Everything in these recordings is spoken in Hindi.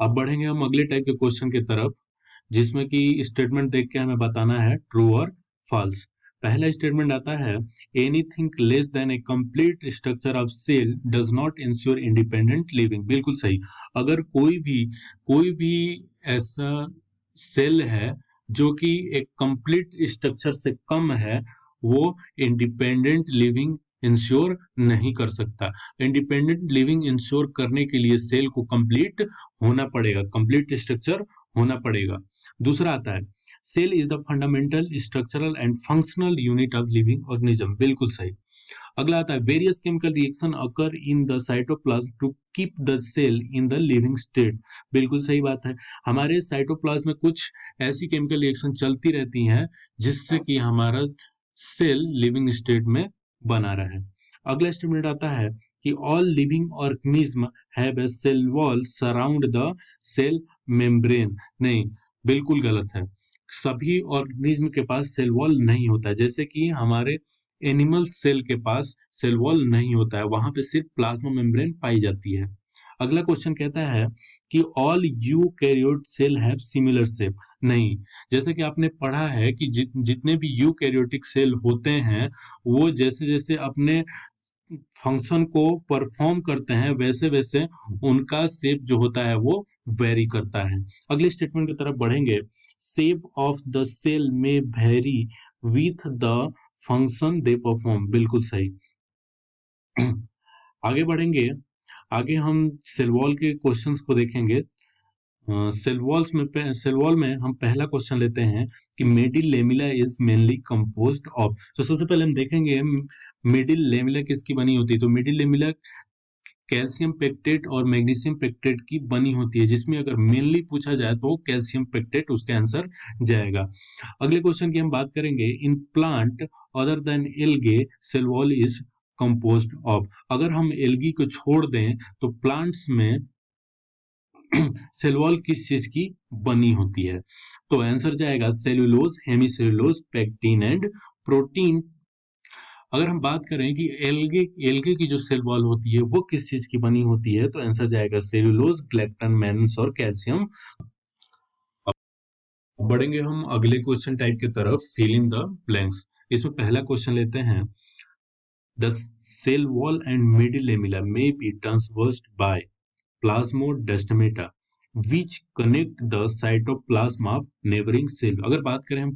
अब बढ़ेंगे हम अगले टाइप के क्वेश्चन की तरफ, जिसमें कि स्टेटमेंट देख के हमें बताना है ट्रू और फॉल्स। पहला स्टेटमेंट आता है, anything less than a complete structure of cell does not ensure independent living. बिल्कुल सही। अगर कोई भी ऐसा सेल है जो कि एक कंप्लीट स्ट्रक्चर से कम है, वो इंडिपेंडेंट लिविंग इंश्योर नहीं कर सकता। इंडिपेंडेंट लिविंग इंश्योर करने के लिए सेल को कंप्लीट होना पड़ेगा, कंप्लीट स्ट्रक्चर होना पड़ेगा। दूसरा आता है, cell is the fundamental structural and functional unit of living organism. बिल्कुल सही। अगला आता है, various chemical reaction occur in the cytoplasm to keep the cell in the living state. बिल्कुल सही बात है। हमारे साइटोप्लाज्म में कुछ ऐसी केमिकल रिएक्शन चलती रहती हैं जिससे कि हमारा सेल लिविंग स्टेट में बना रहे। अगला स्टेटमेंट आता है कि all living organism have a cell wall surround the cell membrane. नहीं, बिल्कुल गलत है। सभी ऑर्गेनिज्म के पास सेल वॉल नहीं होता है। जैसे कि हमारे एनिमल सेल के पास सेल वॉल नहीं होता है, वहां पे सिर्फ प्लाज्मा मेम्ब्रेन पाई जाती है। अगला क्वेश्चन कहता है कि all eukaryote cell have similar shape. नहीं, जैसे कि आपने पढ़ा है कि जितने भी यूकैरियोटिक सेल होते हैं, वो जैसे जैसे अपने फंक्शन को परफॉर्म करते हैं, वैसे वैसे उनका शेप जो होता है वो वेरी करता है। अगले स्टेटमेंट की तरफ बढ़ेंगे, शेप ऑफ द सेल में very with the function they perform. बिल्कुल सही। आगे बढ़ेंगे, आगे हम सेल वॉल के क्वेश्चंस को देखेंगे। सेल वॉल में हम पहला क्वेश्चन लेते हैं कि middle lamella is mainly composed of. तो सबसे पहले हम देखेंगे मिडिल लेमिला किसकी बनी होती है। तो मिडिल लेमिला कैल्शियम पेक्टेट और मैग्नीशियम पेक्टेट की बनी होती है, जिसमें अगर मेनली पूछा जाए तो कैल्शियम पेक्टेट उसका आंसर जाएगा। अगले क्वेश्चन की हम बात करेंगे, in plant other than algae cell wall is composed of. अगर हम एल्गी को छोड़ दें तो प्लांट्स में सेल वॉल किस चीज की बनी होती है। तो आंसर जाएगा cellulose, hemicellulose, pectin and protein. अगर हम बात करें कि एल्गे की जो सेल वॉल होती है वो किस चीज की बनी होती है, तो आंसर जाएगा सेल्यूलोज, ग्लैक्टन, मैग्नीज और कैल्शियम। बढ़ेंगे हम अगले क्वेश्चन टाइप की तरफ, फिल इन द ब्लैंक्स। इसमें पहला क्वेश्चन लेते हैं, the cell wall and middle lamella may be transversed by plasmodesmata which connect the cytoplasm of neighboring cell। अगर बात करें हम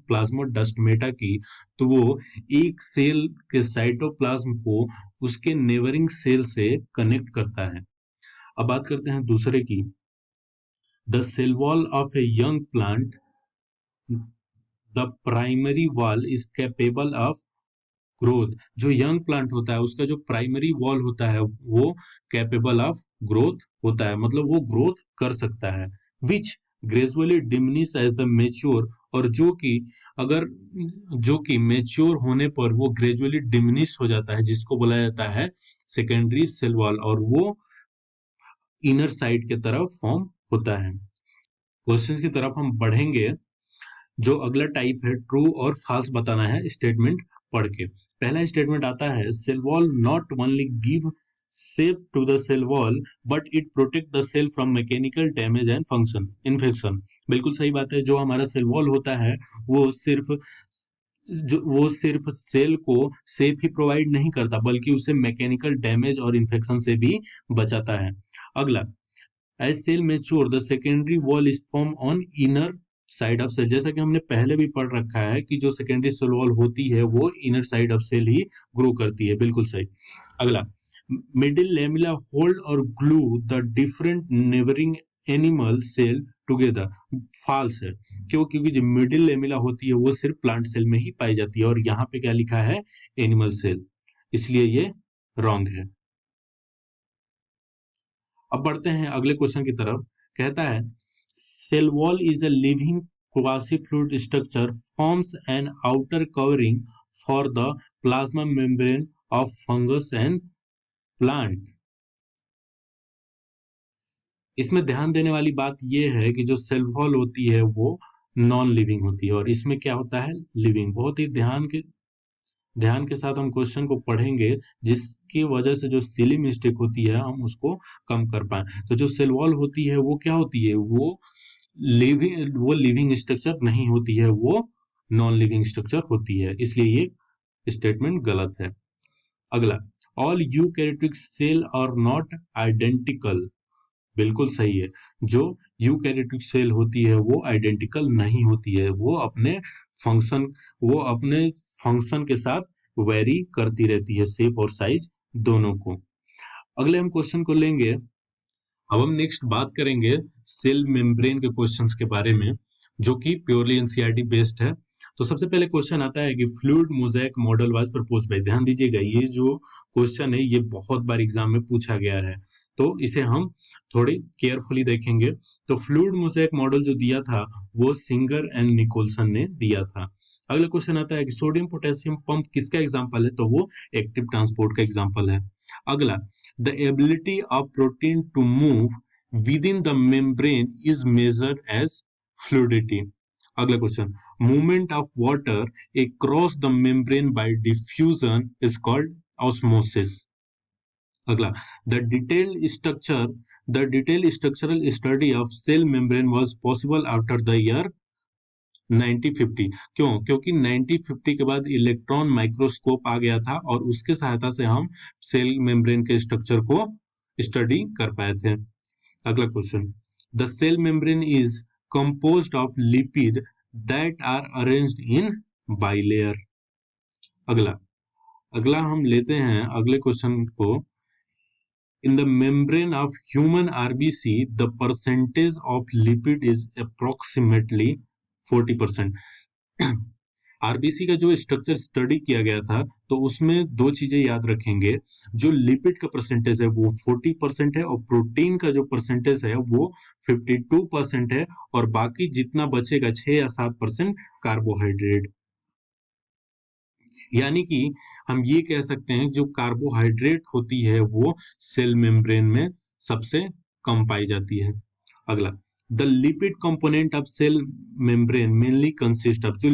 प्लाज्मोडेस्माटा की, तो वो एक सेल के साइटोप्लाज्म को उसके नेबरिंग सेल से कनेक्ट करता है। अब बात करते हैं दूसरे की, the cell wall of a young plant, the primary wall is capable of growth. जो यंग प्लांट होता है उसका जो प्राइमरी वॉल होता है वो कैपेबल ऑफ ग्रोथ होता है, मतलब वो ग्रोथ कर सकता है। Which gradually diminish as the mature, और जो कि मेच्योर होने पर वो ग्रेजुअली डिमिनिश हो जाता है, जिसको बोला जाता है सेकेंडरी सेल वॉल, और वो इनर साइड के तरफ फॉर्म होता है। क्वेश्चन की तरफ हम बढ़ेंगे। जो अगला टाइप है, ट्रू और फॉल्स बताना है स्टेटमेंट पढ़ के। पहला स्टेटमेंट आता है, cell wall not only give shape to the cell wall but it protect the cell from mechanical damage and function infection. बिल्कुल सही बात है। जो हमारा सेल वॉल होता है वो सिर्फ सेल को शेप ही प्रोवाइड नहीं करता, बल्कि उसे मैकेनिकल डैमेज और इन्फेक्शन से भी बचाता है। अगला, as cell mature the secondary wall is form on inner side of cell. जैसा कि हमने पहले भी पढ़ रखा है कि जो सेकेंडरी सेल वॉल होती है वो इनर साइड ऑफ सेल ही ग्रो करती है। बिल्कुल सही। अगला, मिडिल लेमिला होल्ड और glue the different neighbouring animal cell together. False है। क्यों? क्योंकि जो मिडिल लेमिला होती है वो सिर्फ प्लांट सेल में ही पाई जाती है, और यहाँ पे क्या लिखा है, एनिमल सेल, इसलिए ये रॉन्ग है। अब बढ़ते हैं अगले क्वेश्चन की तरफ। कहता है, cell wall is a living quasi-fluid structure forms an outer covering for the plasma membrane of fungus and plant। इसमें ध्यान देने वाली बात यह है कि जो सेल वॉल होती है वो नॉन लिविंग होती है, और इसमें क्या होता है, लिविंग। बहुत ही ध्यान के ध्यान के साथ हम क्वेश्चन को पढ़ेंगे, जिसकी वजह से जो सिली मिस्टेक होती है हम उसको कम कर पाए। तो जो सेल वॉल होती है वो क्या होती है, वो लिविंग स्ट्रक्चर नहीं होती है, वो नॉन लिविंग स्ट्रक्चर होती है, इसलिए ये स्टेटमेंट गलत है। अगला, all eukaryotic cell are not identical, बिल्कुल सही है। जो यूकैरियोटिक सेल होती है वो आइडेंटिकल नहीं होती है, फंक्शन वो अपने फंक्शन के साथ वेरी करती रहती है, शेप और साइज दोनों को। अगले हम क्वेश्चन को लेंगे। अब हम नेक्स्ट बात करेंगे सेल मेम्ब्रेन के क्वेश्चंस के बारे में, जो कि प्योरली एनसीईआरटी बेस्ड है। तो सबसे पहले क्वेश्चन आता है कि fluid mosaic model was proposed by, ध्यान दीजिएगा ये जो क्वेश्चन है ये बहुत बार एग्जाम में पूछा गया है, तो इसे हम थोड़ी केयरफुली देखेंगे। तो फ्लूइड मोज़ेक मॉडल जो दिया था वो सिंगर एंड निकोलसन ने दिया था। अगला क्वेश्चन आता है कि सोडियम पोटेशियम पंप किसका एग्जाम्पल है, तो वो एक्टिव ट्रांसपोर्ट का एग्जाम्पल है। अगला, the ability of protein to move within the membrane is measured as fluidity. अगला question, movement of water across the membrane by diffusion is called osmosis. अगला, the detailed structure the detailed structural study of cell membrane was possible after the year 1950। क्यों? क्योंकि 1950 के बाद इलेक्ट्रॉन माइक्रोस्कोप आ गया था और उसके सहायता से हम सेल मेम्ब्रेन के स्ट्रक्चर को स्टडी कर पाए थे। अगला question, the cell membrane is composed of lipid that are arranged in bilayer. अगला अगला हम लेते हैं अगले क्वेश्चन को। In the membrane of human RBC, the percentage of lipid is approximately 40%। RBC का जो स्ट्रक्चर स्टडी किया गया था तो उसमें दो चीजें याद रखेंगे, जो लिपिड का परसेंटेज है वो 40% है और प्रोटीन का जो परसेंटेज है वो 52% है, और बाकी जितना बचेगा 6 या 7% कार्बोहाइड्रेट। यानी कि हम ये कह सकते हैं जो कार्बोहाइड्रेट होती है वो सेल मेम्ब्रेन में सबसे कम पाई जाती है। अगला, the lipid component of cell membrane mainly consist of, जो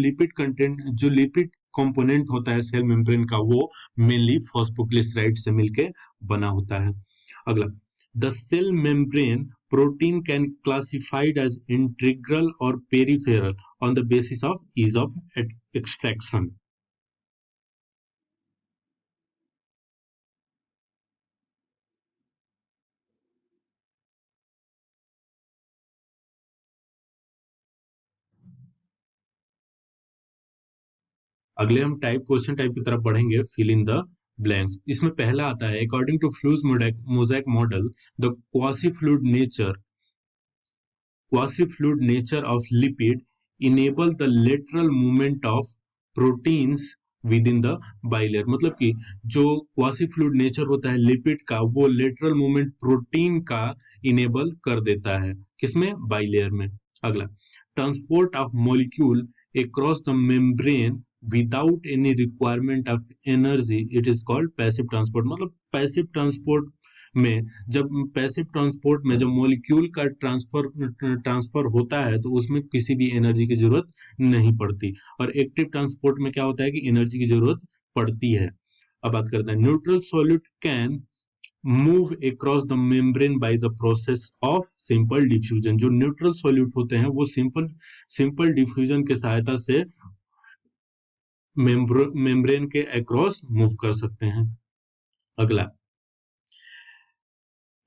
लिपिड कंपोनेंट होता है सेल मेम्ब्रेन का वो मेनली फॉस्फोग्लिसराइड से मिलके बना होता है। अगला, the cell membrane protein can classified as integral और peripheral on the basis of ease of extraction. अगले हम क्वेश्चन टाइप की तरफ बढ़ेंगे, फिल इन द ब्लैंक्स। इसमें पहला आता है, according to fluid mosaic model the quasi fluid nature of lipid enable the lateral movement of proteins within the bilayer। मतलब कि जो क्वासी फ्लूइड नेचर होता है लिपिड का वो लेटरल मूवमेंट प्रोटीन का इनेबल कर देता है, किसमें? बाइलेयर में। अगला, transport of molecule across the membrane without any requirement of energy, it is called passive transport। मतलब पैसिव ट्रांसपोर्ट में जब मॉलिक्यूल का ट्रांसफर होता है तो उसमें किसी भी एनर्जी की जरूरत नहीं पड़ती, और एक्टिव ट्रांसपोर्ट में क्या होता है कि एनर्जी की जरूरत पड़ती है। अब बात करते हैं, neutral solute can move across the membrane by the process of simple diffusion. जो न्यूट्रल सॉल्यूट होते हैं वो सिंपल डिफ्यूजन के सहायता से मेम्ब्रेन के अक्रॉस मूव कर सकते हैं। अगला,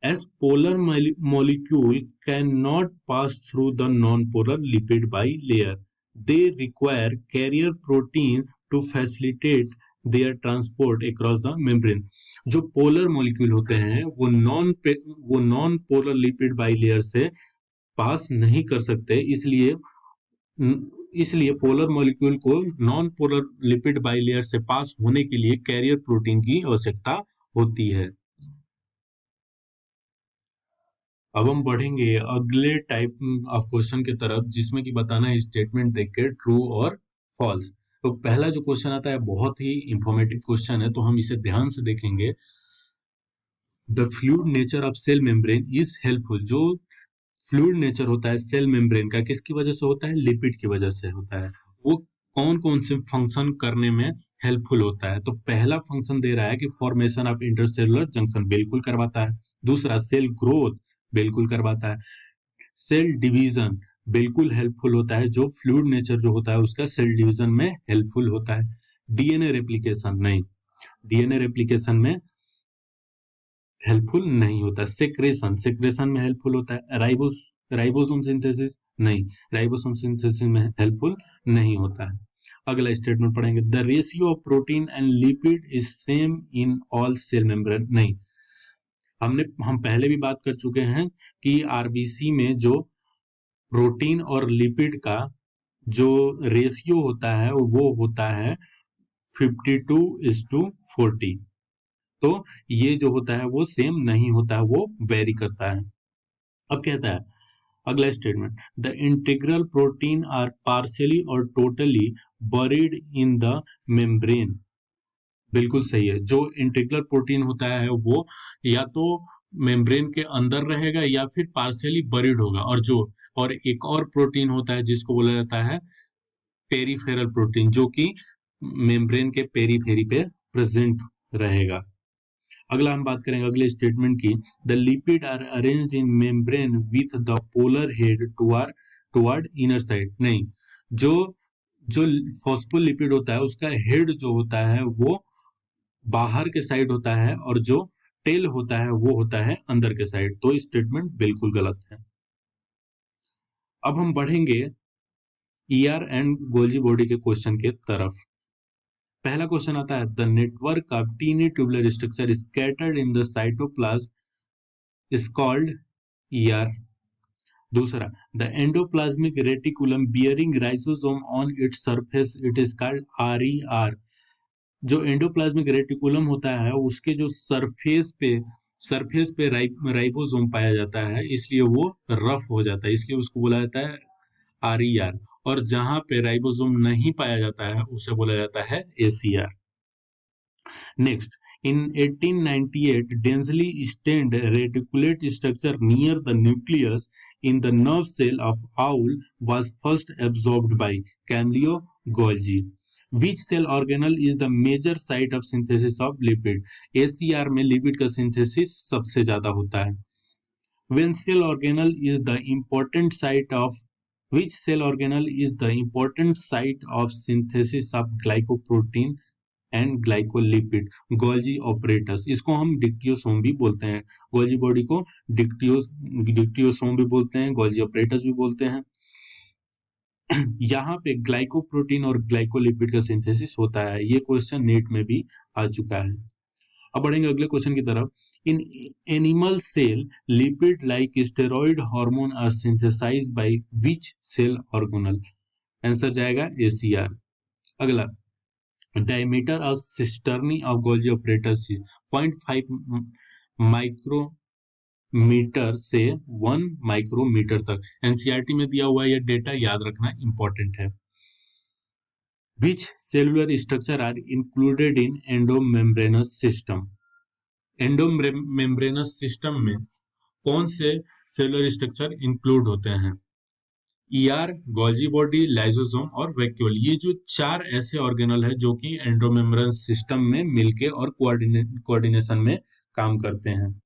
as polar molecule cannot pass through the non-polar lipid bilayer, they require carrier protein to facilitate their transport across the membrane। जो पोलर मॉलिक्यूल होते हैं वो नॉन पोलर लिपिड बाइलेयर से पास नहीं कर सकते, इसलिए पोलर मॉलिक्यूल को नॉन पोलर लिपिड बाइलेयर से पास होने के लिए कैरियर प्रोटीन की आवश्यकता होती है। अब हम बढ़ेंगे अगले टाइप ऑफ क्वेश्चन की तरफ, जिसमें कि बताना है स्टेटमेंट देके ट्रू और फॉल्स। तो पहला जो क्वेश्चन आता है बहुत ही इंफॉर्मेटिव क्वेश्चन है, तो हम इसे ध्यान से देखेंगे। The fluid nature of cell membrane is helpful. जो फ्लूइड नेचर होता है सेल मेम्ब्रेन का किसकी वजह से होता है? लिपिड की वजह से होता है। वो कौन कौन से फंक्शन करने में हेल्पफुल होता है। तो पहला फंक्शन दे रहा है कि फॉर्मेशन ऑफ इंटरसेलुलर जंक्शन बिल्कुल करवाता है। दूसरा सेल ग्रोथ बिल्कुल करवाता है। सेल डिवीजन बिल्कुल हेल्पफुल होता है, जो फ्लूइड नेचर जो होता है उसका सेल डिवीजन में हेल्पफुल होता है। डीएनए रेप्लिकेशन नहीं, डीएनए रेप्लिकेशन में हेल्पफुल नहीं होता। सेक्रेशन में हेल्पफुल होता है। राइबोसोम सिंथेसिस नहीं, राइबोसोम सिंथेसिस में हेल्पफुल नहीं होता है। अगला स्टेटमेंट पढ़ेंगे, the ratio of protein and lipid is same in all cell membrane नहीं। हम पहले भी बात कर चुके हैं कि आरबीसी में जो प्रोटीन और लिपिड का जो रेशियो होता है वो होता है 52:40। तो ये जो होता है वो सेम नहीं होता है, वो वेरी करता है। अब कहता है अगला statement, the integral protein are partially और totally buried in the membrane. बिल्कुल सही है, जो इंटीग्रल प्रोटीन होता है वो या तो मेम्ब्रेन के अंदर रहेगा या फिर पार्शियली बरीड होगा। और एक और प्रोटीन होता है जिसको बोला जाता है पेरीफेरल प्रोटीन, जो कि मेम्ब्रेन के पेरीफेरी पे प्रेजेंट रहेगा। अगला हम बात करेंगे अगले स्टेटमेंट की, the lipid are arranged in membrane with the polar head toward inner side नहीं, जो जो फॉस्फोलिपिड होता है उसका हेड जो होता है वो बाहर के साइड होता है और जो टेल होता है वो होता है अंदर के साइड। तो स्टेटमेंट बिल्कुल गलत है। अब हम बढ़ेंगे ईआर एंड गोल्जी बॉडी के क्वेश्चन के तरफ। पहला क्वेश्चन आता है, the network of tiny tubular structure scattered in the cytoplasm is called ER. दूसरा, the endoplasmic reticulum bearing ribosome on its surface it is called RER. जो एंडोप्लाज्मिक रेटिकुलम होता है उसके जो सरफेस पे राइबोसोम पाया जाता है, इसलिए वो रफ हो जाता है, इसलिए उसको बोला जाता है आरईआर। और जहां पे राइबोसोम नहीं पाया जाता है उसे बोला जाता है ACR. Next, in 1898 densely stained reticulate structure near the nucleus in the nerve cell of owl was first absorbed by Camillo Golgi. Which cell organelle is the major site of synthesis of lipid? ACR में लिपिड का सिंथेसिस सबसे ज्यादा होता है। When cell organelle is the important site of which cell organelle is the important site of synthesis of glycoprotein and glycolipid? Golgi apparatus, इसको हम डिक्टियोसोम भी बोलते हैं। गोल्जी बॉडी को डिक्टियोसोम भी बोलते हैं, गोल्जी ऑपरेटस भी बोलते हैं। यहाँ पे ग्लाइकोप्रोटीन और ग्लाइकोलिपिड का सिंथेसिस होता है। ये क्वेश्चन नीट में भी आ चुका है। अब बढ़ेंगे अगले क्वेश्चन की तरफ। In animal cell lipid like steroid hormone are synthesized by which cell organelle? Answer जाएगा एसीआर। अगला, diameter of cisterni of Golgi apparatus is 0.5 micrometre से 1 माइक्रोमीटर तक। एनसीईआरटी में दिया हुआ यह डेटा याद रखना इंपॉर्टेंट है। Which cellular structure are included in endomembranous system? Endomembranes system में कौन से सेलुलर स्ट्रक्चर इंक्लूड होते हैं? ईआर, गोल्जी बॉडी, लाइसोसोम और वैक्यूल। ये जो चार ऐसे ऑर्गेनल है जो कि एंडोमेम्ब्रेन सिस्टम में मिलके और कोऑर्डिनेशन में काम करते हैं।